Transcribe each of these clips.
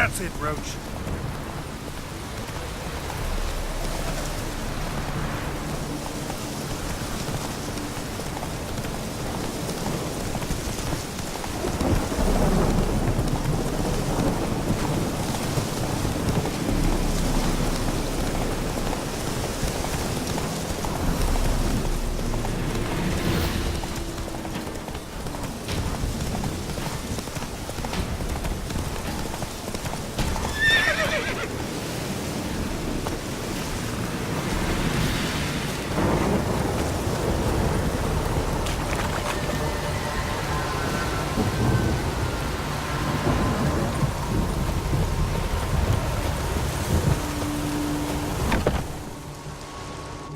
That's it, Roach.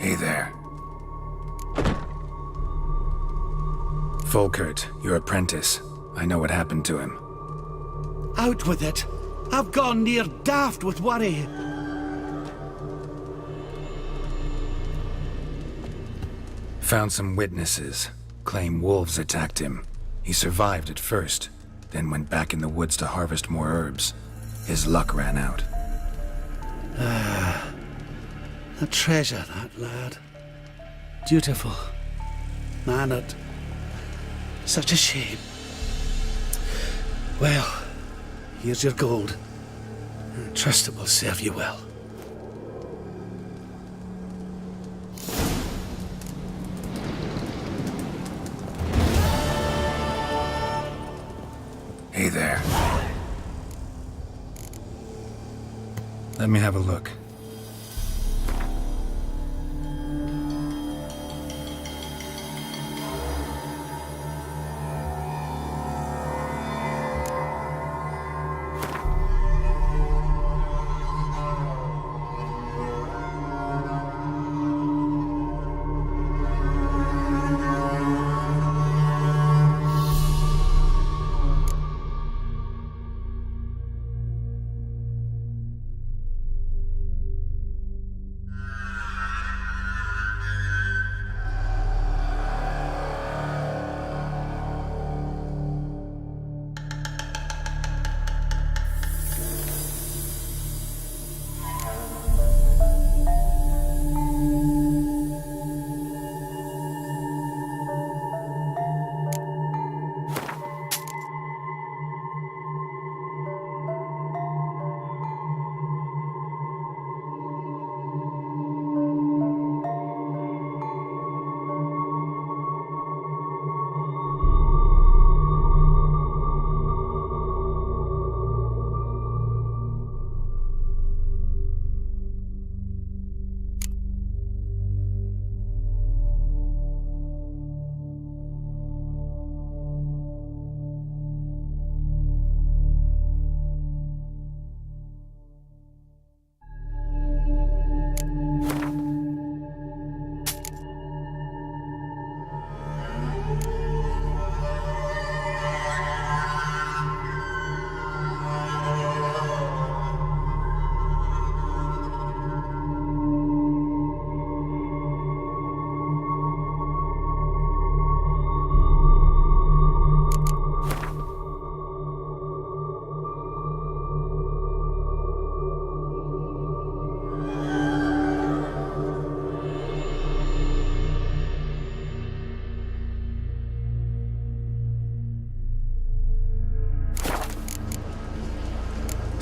Hey there. Volkert, your apprentice. I know what happened to him. Out with it. I've gone near daft with worry. Found some witnesses. Claim wolves attacked him. He survived at first, then went back in the woods to harvest more herbs. His luck ran out. A treasure, that lad. Dutiful. Mannered. Such a shame. Well, here's your gold. Trust it will serve you well. Hey there. Let me have a look.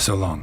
So long.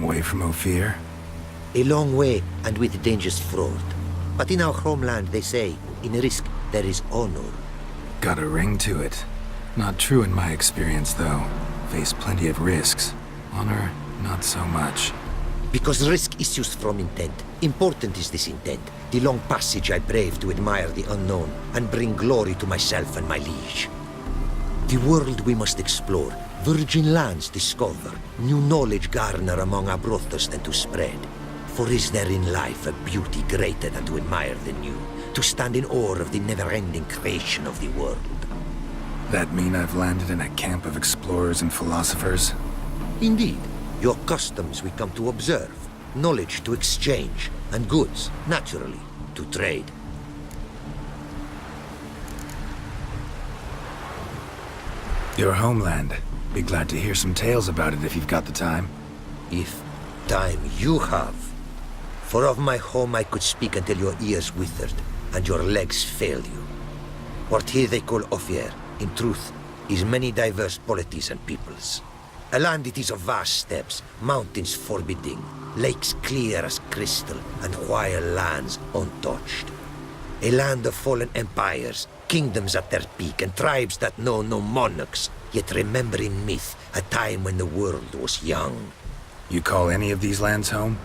Away from Ophir? A long way, and with dangers fraught. But in our homeland, they say, in risk there is honor. Got a ring to it. Not true in my experience, though. Face plenty of risks. Honor, not so much. Because risk issues from intent. Important is this intent. The long passage I brave to admire the unknown, and bring glory to myself and my liege. The world we must explore, virgin lands discover, new knowledge garner among our brothers than to spread. For is there in life a beauty greater than to admire the new, to stand in awe of the never-ending creation of the world? That mean I've landed in a camp of explorers and philosophers? Indeed. Your customs we come to observe, knowledge to exchange, and goods, naturally, to trade. Your homeland. Be glad to hear some tales about it if you've got the time. If time you have. For of my home I could speak until your ears withered, and your legs failed you. What here they call Ofieri, in truth, is many diverse polities and peoples. A land it is of vast steppes, mountains forbidding, lakes clear as crystal, and wild lands untouched. A land of fallen empires, kingdoms at their peak, and tribes that know no monarchs, yet remember in myth a time when the world was young. You call any of these lands home?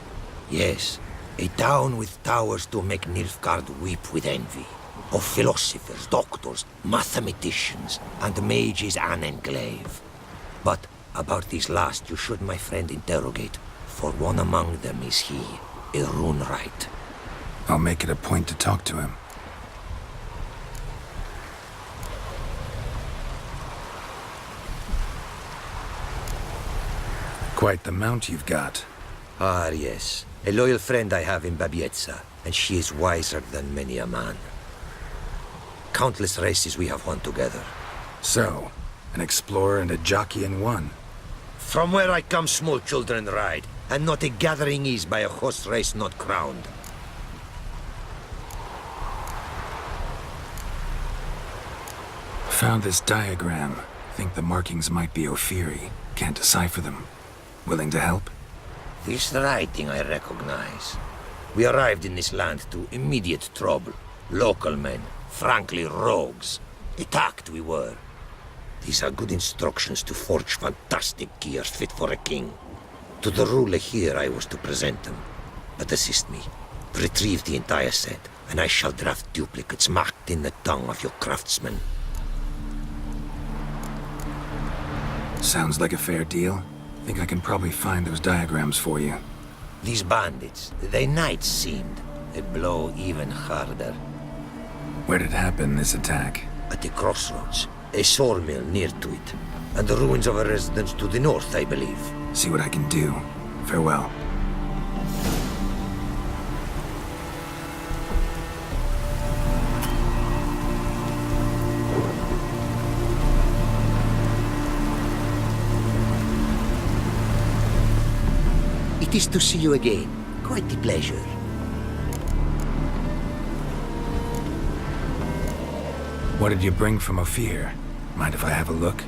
Yes, a town with towers to make Nilfgaard weep with envy. Of philosophers, doctors, mathematicians, and mages an enclave. But about these last you should, my friend, interrogate, for one among them is he, a runewright. I'll make it a point to talk to him. Quite the mount you've got. Ah, yes. A loyal friend I have in Babietza, and she is wiser than many a man. Countless races we have won together. So, an explorer and a jockey in one. From where I come, small children ride, and not a gathering is by a horse race not crowned. Found this diagram. Think the markings might be Ofieri. Can't decipher them. Willing to help? This writing I recognize. We arrived in this land to immediate trouble. Local men, frankly rogues. Attacked we were. These are good instructions to forge fantastic gears fit for a king. To the ruler here I was to present them. But assist me. Retrieve the entire set, and I shall draft duplicates marked in the tongue of your craftsmen. Sounds like a fair deal. Think I can probably find those diagrams for you. These bandits, they knights seemed. They blow even harder. Where did it happen, this attack? At the crossroads. A sawmill near to it. And the ruins of a residence to the north, I believe. See what I can do. Farewell. It is to see you again. Quite the pleasure. What did you bring from Ophir? Mind if I have a look?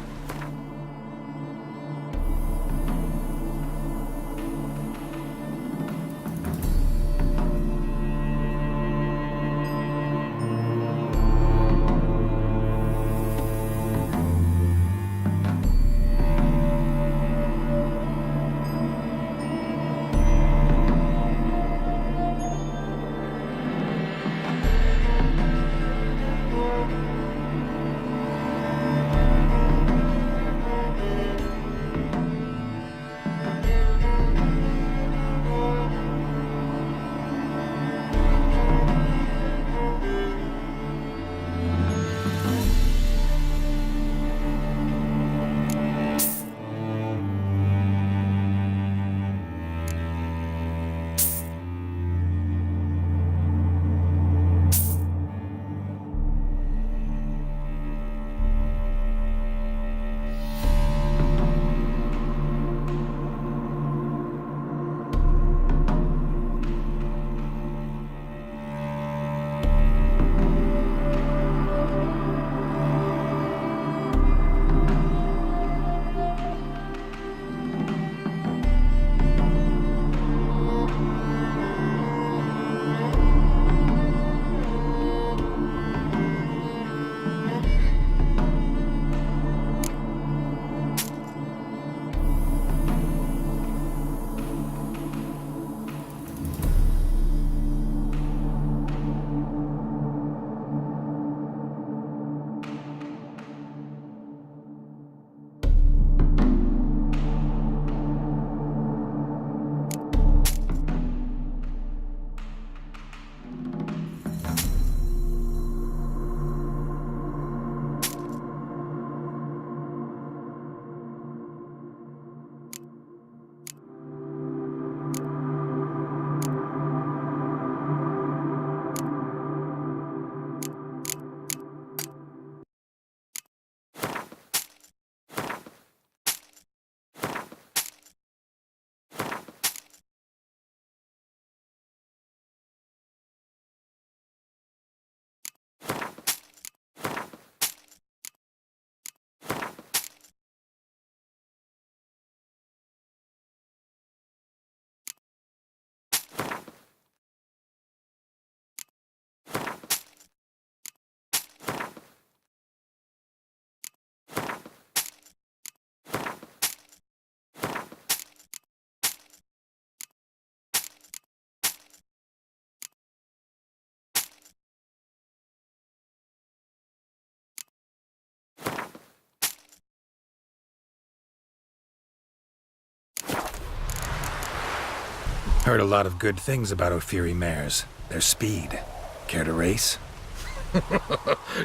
Heard a lot of good things about Ofieri mares. Their speed. Care to race?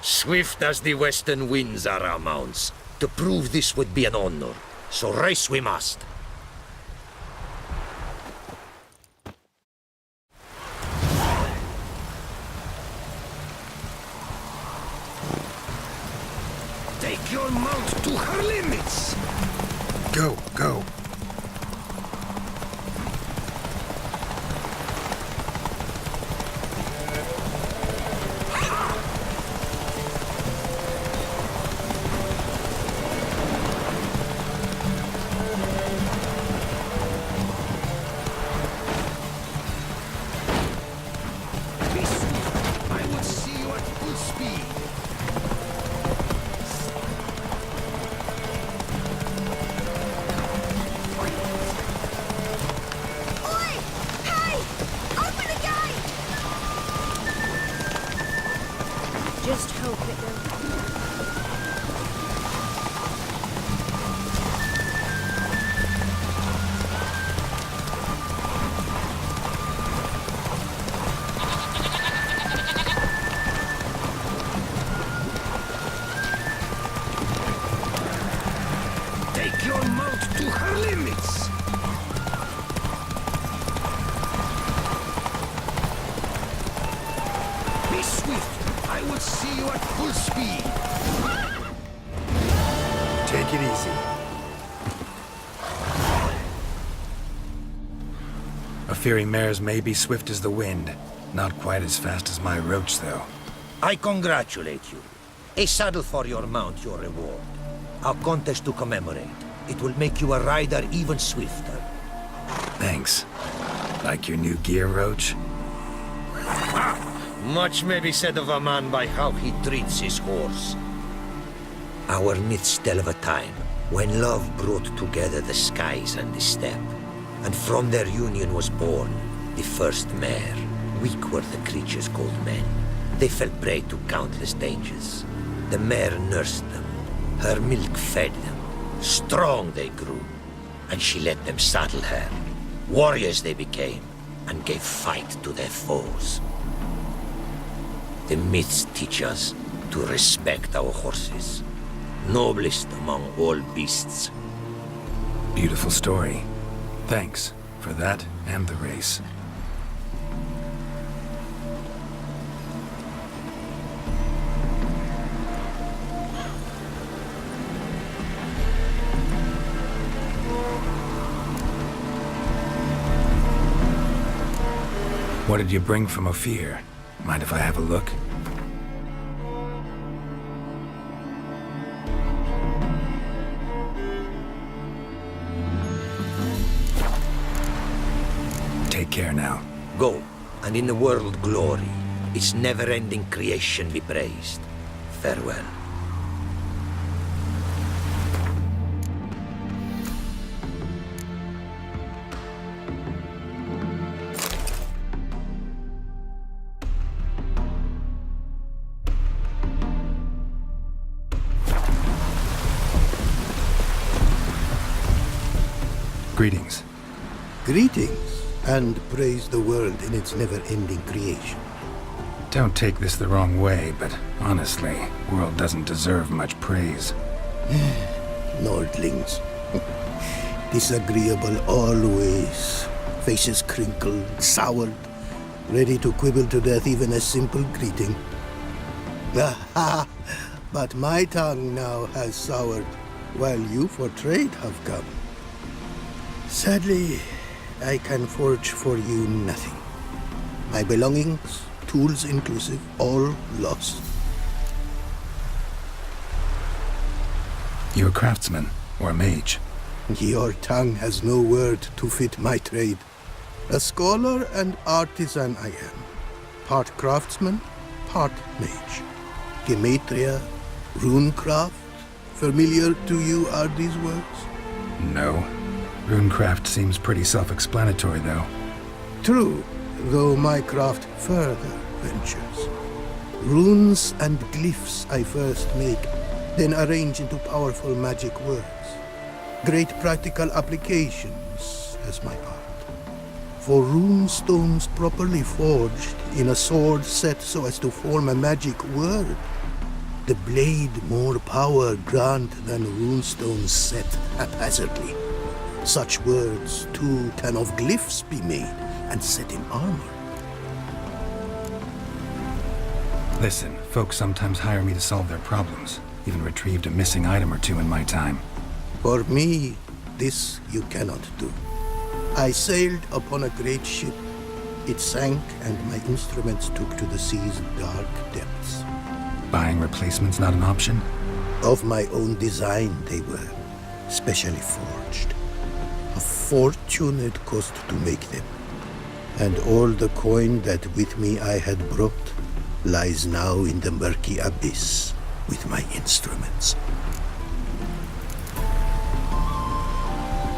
Swift as the western winds are our mounts. To prove this would be an honor. So race we must. Take your mount to her limits! Go, go. I would see you at full speed. Oi! Hey! Open the gate! Just hope it don't. Take your mount to her limits! Be swift! I will see you at full speed! Take it easy. Ofieri mares may be swift as the wind. Not quite as fast as my roach, though. I congratulate you. A saddle for your mount, your reward. A contest to commemorate. It will make you a rider even swifter. Thanks. Like your new gear, Roach? Much may be said of a man by how he treats his horse. Our myths tell of a time when love brought together the skies and the steppe, and from their union was born the first mare. Weak were the creatures called men. They fell prey to countless dangers. The mare nursed them. Her milk fed them. Strong they grew, and she let them saddle her. Warriors they became, and gave fight to their foes. The myths teach us to respect our horses, noblest among all beasts. Beautiful story. Thanks for that and the race. What did you bring from Ofier? Mind if I have a look? Take care now. Go, and in the world glory, its never-ending creation be praised. Farewell. Greetings. Greetings, and praise the world in its never-ending creation. Don't take this the wrong way, but honestly, world doesn't deserve much praise. Nordlings. Disagreeable always. Faces crinkled, soured, ready to quibble to death even a simple greeting. Aha! But my tongue now has soured, while you for trade have come. Sadly, I can forge for you nothing. My belongings, tools inclusive, all lost. You a craftsman or a mage? Your tongue has no word to fit my trade. A scholar and artisan I am. Part craftsman, part mage. Gematria, runecraft, familiar to you are these words? No. Runecraft seems pretty self-explanatory, though. True, though my craft further ventures. Runes and glyphs I first make, then arrange into powerful magic words. Great practical applications as my part. For rune stones properly forged in a sword set so as to form a magic word, the blade more power grant than rune stones set haphazardly. Such words, too, can of glyphs be made and set in armor. Listen, folks sometimes hire me to solve their problems. Even retrieved a missing item or two in my time. For me, this you cannot do. I sailed upon a great ship. It sank, and my instruments took to the sea's dark depths. Buying replacements not an option? Of my own design they were, specially forged. A fortune it cost to make them. And all the coin that with me I had brought lies now in the murky abyss with my instruments.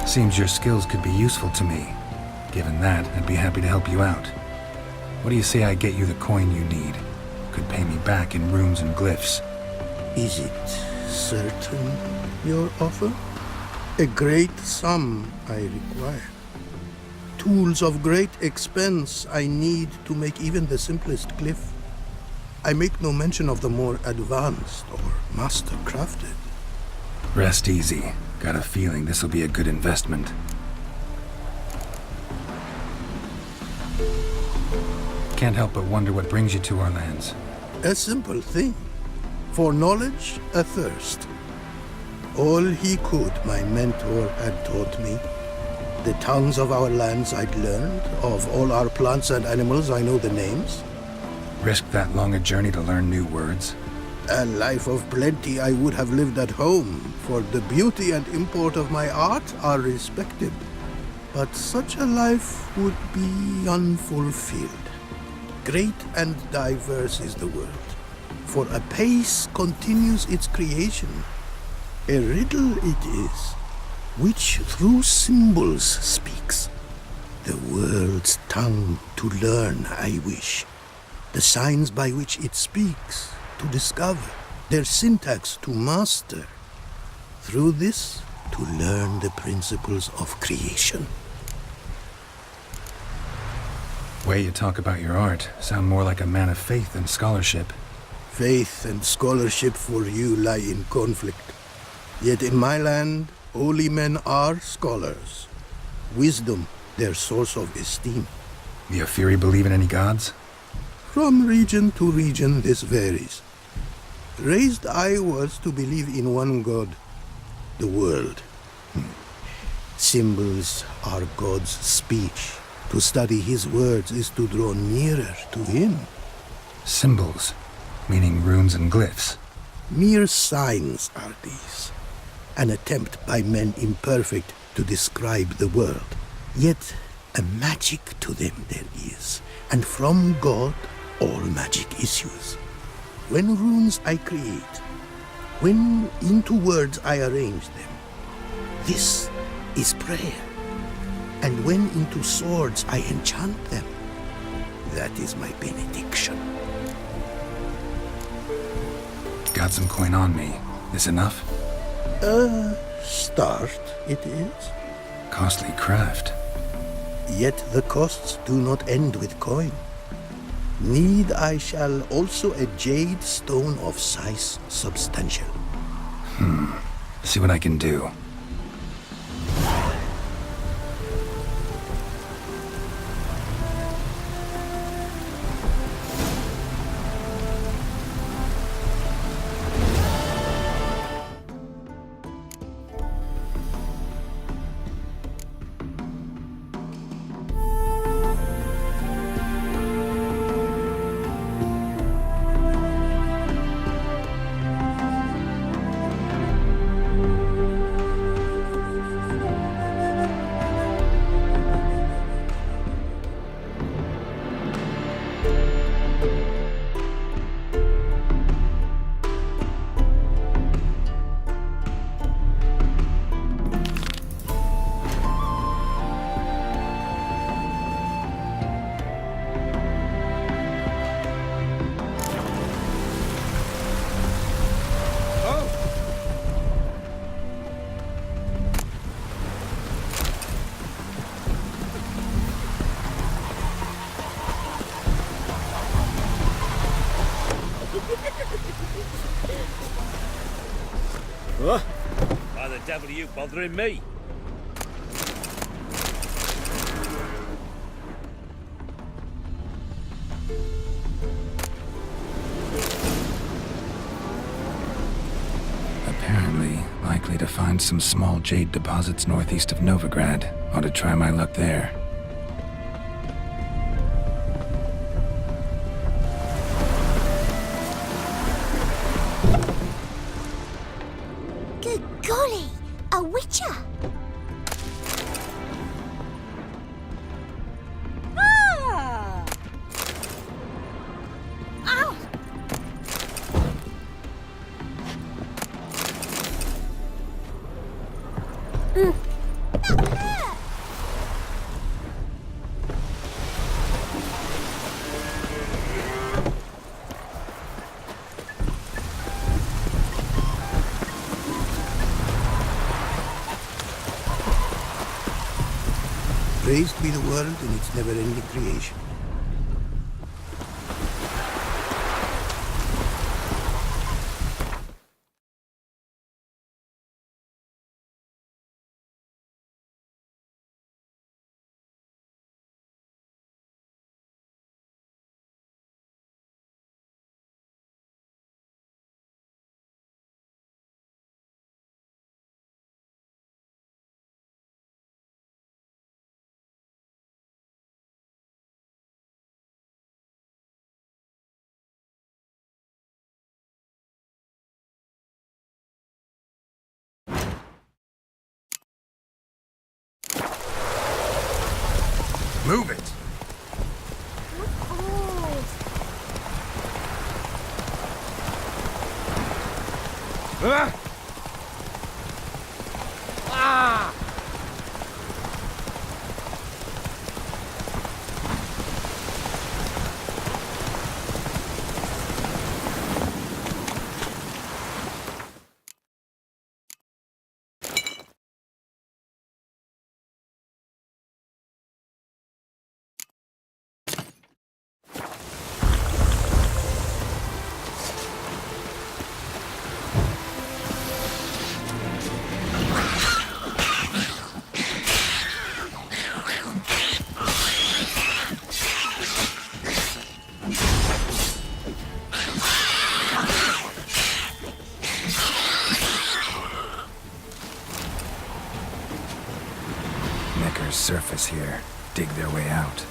Seems your skills could be useful to me. Given that, I'd be happy to help you out. What do you say I get you the coin you need? Could pay me back in runes and glyphs. Is it certain, your offer? A great sum I require. Tools of great expense I need to make even the simplest glyph. I make no mention of the more advanced or master-crafted. Rest easy. Got a feeling this'll be a good investment. Can't help but wonder what brings you to our lands. A simple thing. For knowledge, a thirst. All he could, my mentor had taught me. The tongues of our lands I'd learned. Of all our plants and animals, I know the names. Risk that long a journey to learn new words? A life of plenty I would have lived at home, for the beauty and import of my art are respected. But such a life would be unfulfilled. Great and diverse is the world, for a pace continues its creation. A riddle it is, which through symbols speaks. The world's tongue to learn I wish, the signs by which it speaks to discover, their syntax to master. Through this, to learn the principles of creation. Way you talk about your art sound more like a man of faith than scholarship. Faith and scholarship for you lie in conflict. Yet in my land, holy men are scholars. Wisdom, their source of esteem. The Ofieri believe in any gods? From region to region, this varies. Raised I was to believe in one God, the world. Symbols are God's speech. To study his words is to draw nearer to him. Symbols, meaning runes and glyphs. Mere signs are these. An attempt by men imperfect to describe the world. Yet a magic to them there is, and from God all magic issues. When runes I create, when into words I arrange them, this is prayer. And when into swords I enchant them, that is my benediction. Got some coin on me. This enough? Start it is. Costly craft. Yet the costs do not end with coin. Need I shall also a jade stone of size substantial. See what I can do. What? Why the devil are you bothering me? Apparently, likely to find some small jade deposits northeast of Novigrad. Ought to try my luck there. Good golly, a witcher! Ah! Ow! Praised be the world in its never-ending creation. Move it! Ah! Ah! Necker's surface here. Dig their way out.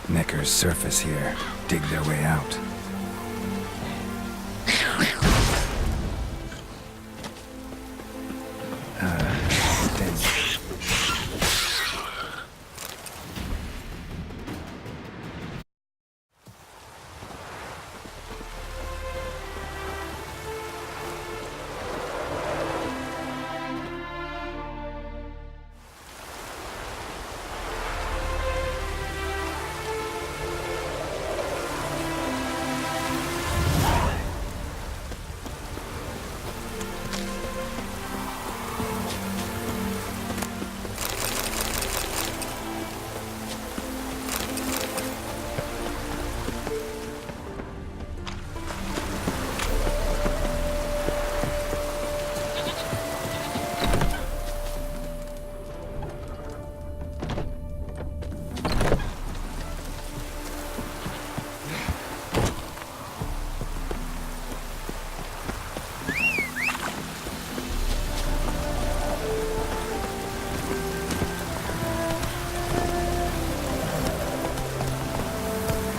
Necker's surface here. Dig their way out. Then...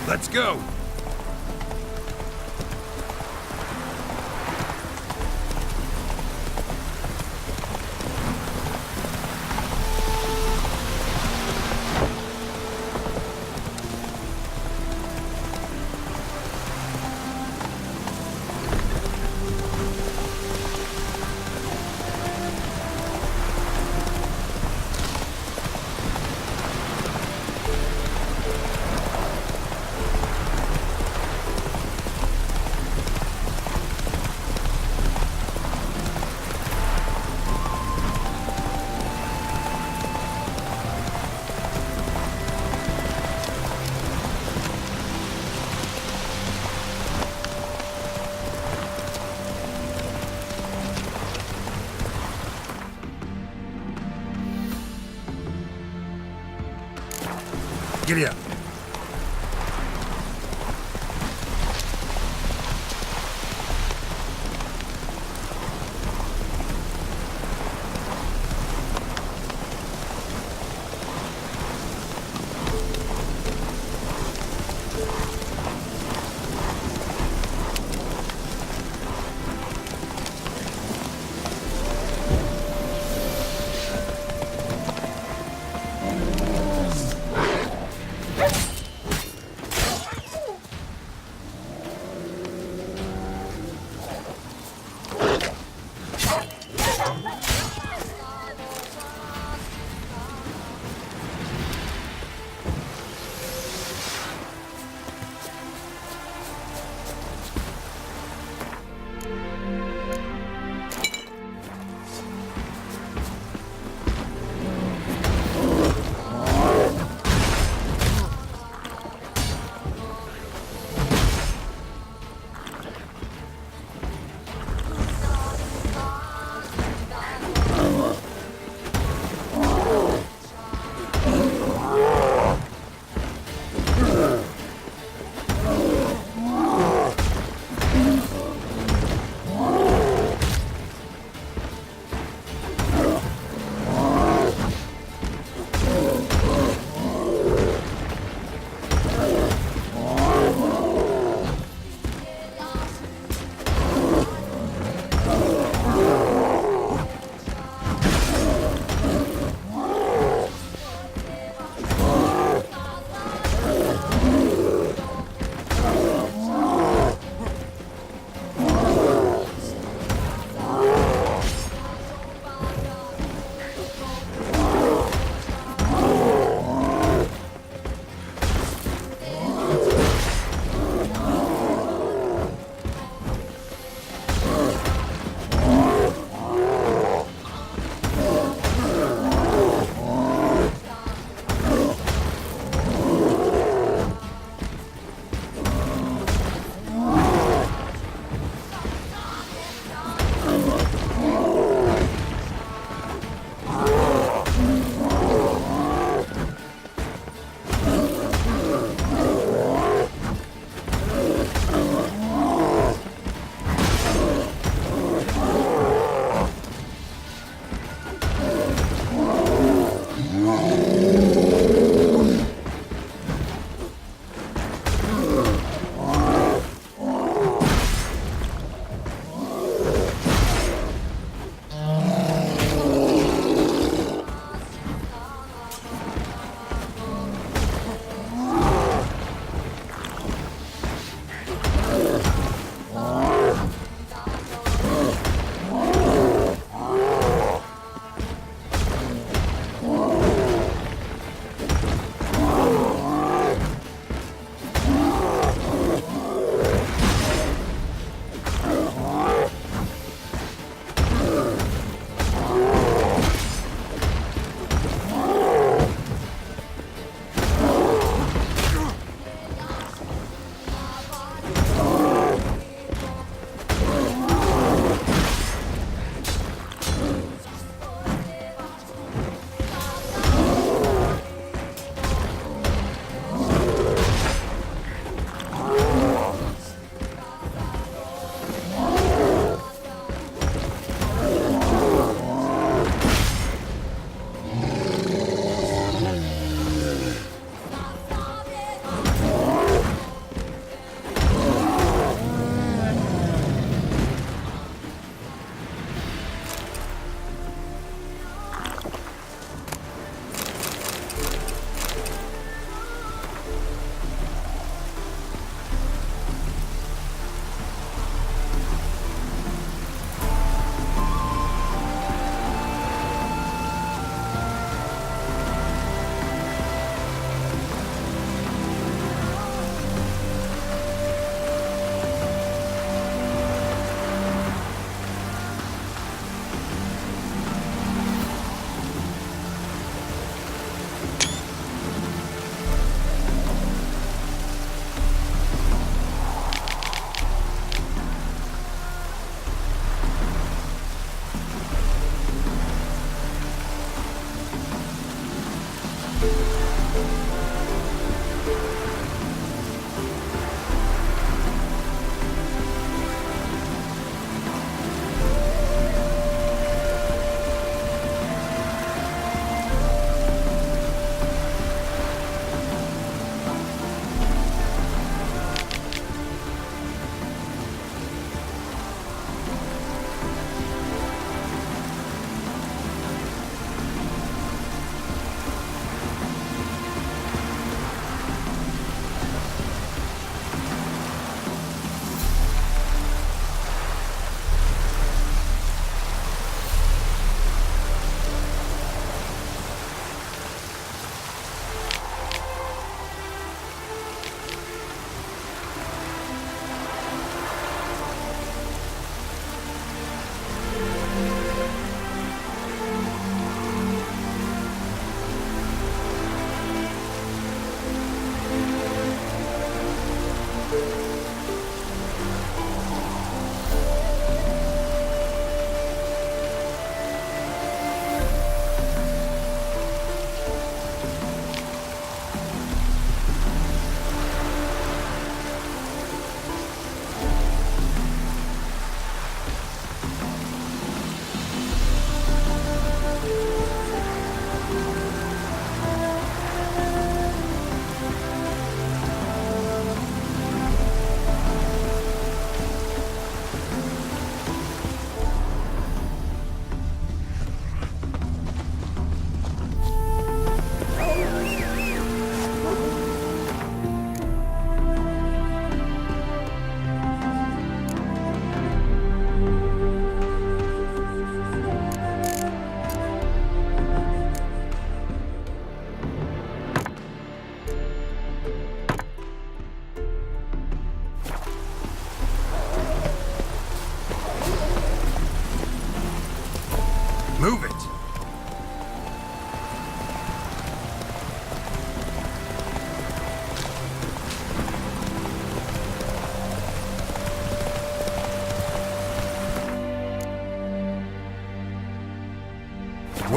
Let's go! Giddy up.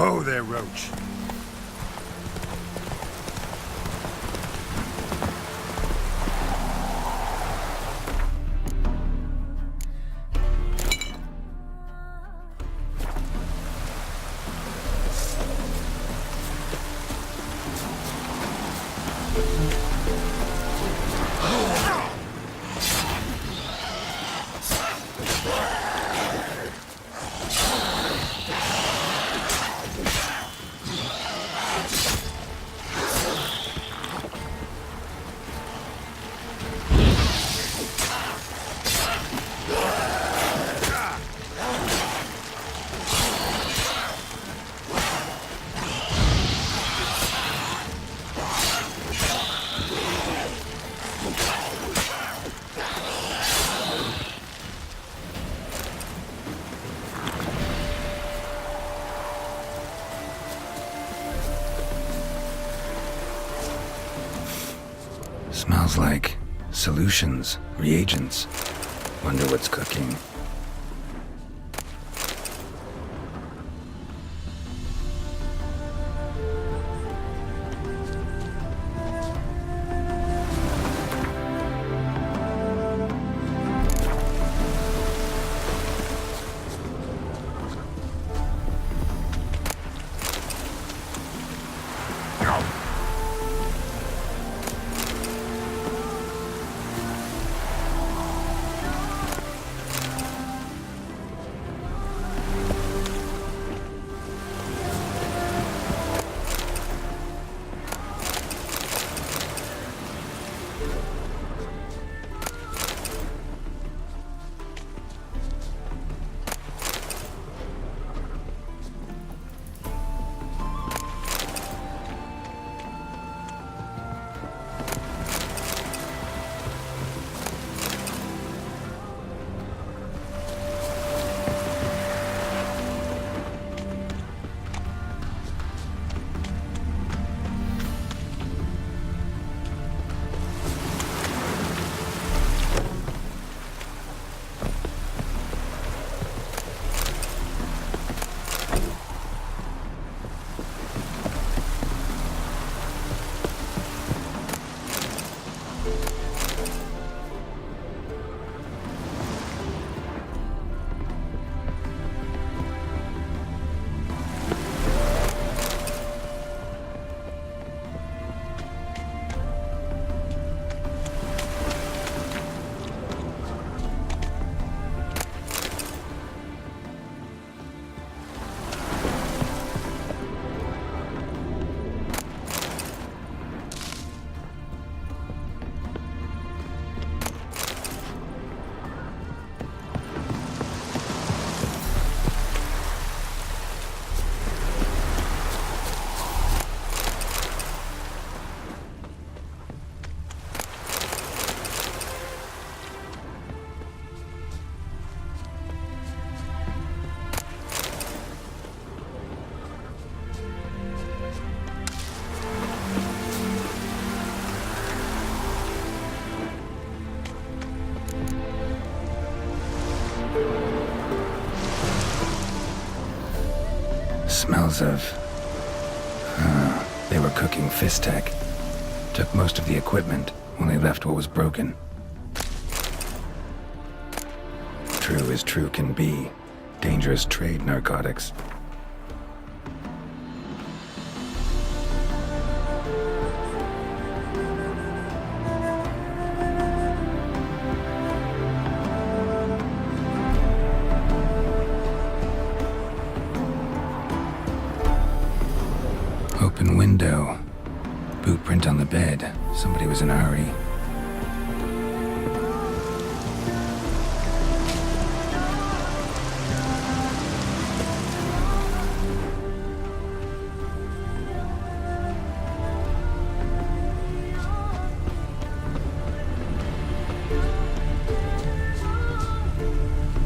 Whoa there, Roach. Smells like solutions, reagents. Wonder what's cooking. Smells of... they were cooking Fistech. Took most of the equipment, only left what was broken. True as true can be. Dangerous trade, narcotics. Open window. Boot print on the bed. Somebody was in a hurry.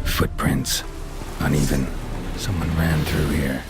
Footprints. Uneven. Someone ran through here.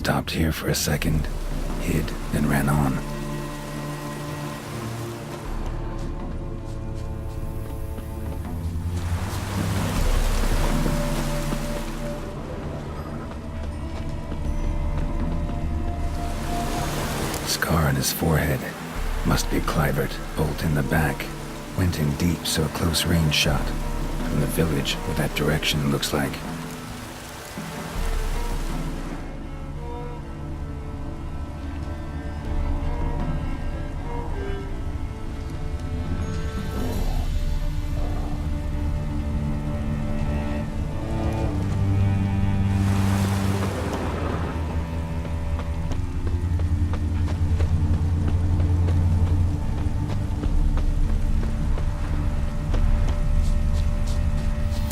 Stopped here for a second, hid, then ran on. Scar on his forehead. Must be Clivert, bolt in the back. Went in deep, so a close range shot. From the village, what that direction looks like.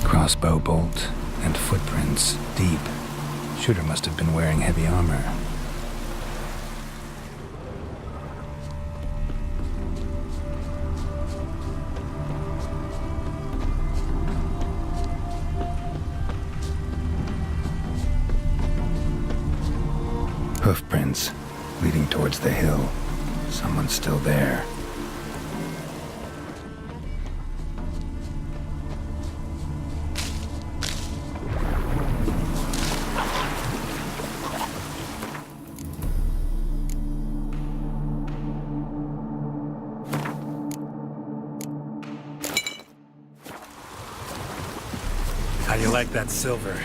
Crossbow bolt and footprints deep. Shooter must have been wearing heavy armor. Hoofprints leading towards the hill. Someone's still there. How do you like that silver?